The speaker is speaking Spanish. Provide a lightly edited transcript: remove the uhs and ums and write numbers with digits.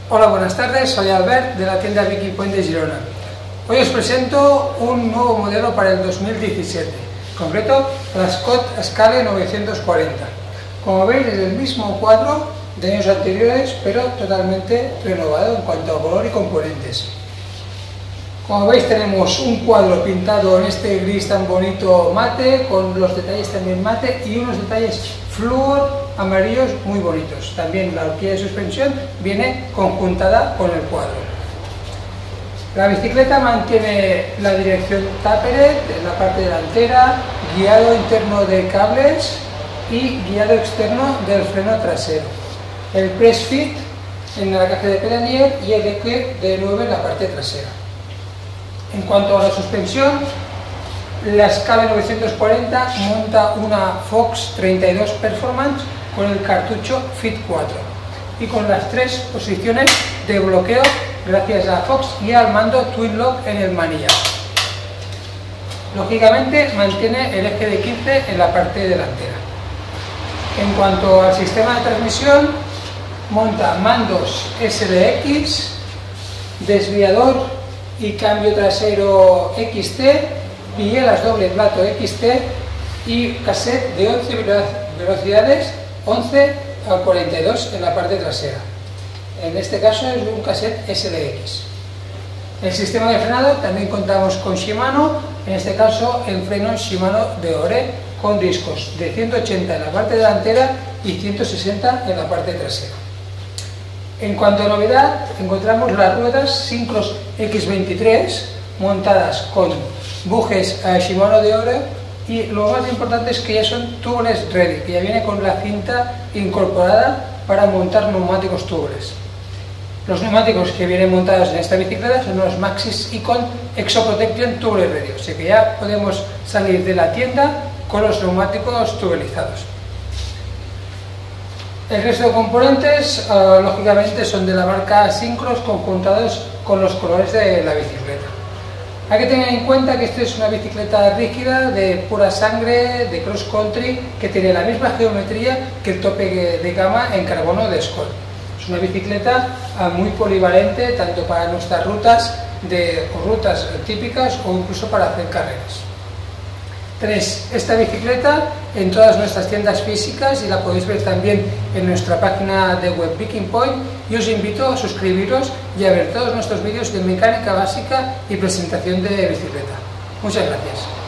Hola, buenas tardes, soy Albert de la tienda Viking Point de Girona. Hoy os presento un nuevo modelo para el 2017, en concreto la Scott Scale 940. Como veis, es el mismo cuadro de años anteriores, pero totalmente renovado en cuanto a color y componentes. Como veis, tenemos un cuadro pintado en este gris tan bonito mate, con los detalles también mate y unos detalles flúor amarillos muy bonitos. También la horquilla de suspensión viene conjuntada con el cuadro. La bicicleta mantiene la dirección taperet en la parte delantera, guiado interno de cables y guiado externo del freno trasero. El press fit en la caja de pedalier y el eje de 9 en la parte trasera. En cuanto a la suspensión, la Scale 940 monta una Fox 32 Performance con el cartucho Fit 4 y con las 3 posiciones de bloqueo gracias a Fox y al mando Twin Lock en el manillar. Lógicamente mantiene el eje de 15 en la parte delantera. En cuanto al sistema de transmisión, monta mandos SLX, desviador y cambio trasero XT, bielas doble plato XT y cassette de 11 velocidades, 11 al 42 en la parte trasera. En este caso es un cassette SLX. El sistema de frenado también contamos con Shimano, en este caso en frenos Shimano de Ore con discos de 180 en la parte delantera y 160 en la parte trasera. En cuanto a novedad, encontramos las ruedas Syncros X23 montadas con bujes Shimano de Ore y lo más importante es que ya son tubeless ready, que ya viene con la cinta incorporada para montar neumáticos tubeless. Los neumáticos que vienen montados en esta bicicleta son los Maxxis Icon Exoprotection Tubeless Ready, así que ya podemos salir de la tienda con los neumáticos tubelizados. El resto de componentes, lógicamente, son de la marca Syncros conjuntados con los colores de la bicicleta. Hay que tener en cuenta que esta es una bicicleta rígida, de pura sangre, de cross country, que tiene la misma geometría que el tope de gama en carbono de Scott. Es una bicicleta muy polivalente, tanto para nuestras rutas típicas o incluso para hacer carreras. Tenéis esta bicicleta en todas nuestras tiendas físicas y la podéis ver también en nuestra página de web Viking Point, y os invito a suscribiros y a ver todos nuestros vídeos de mecánica básica y presentación de bicicleta. Muchas gracias.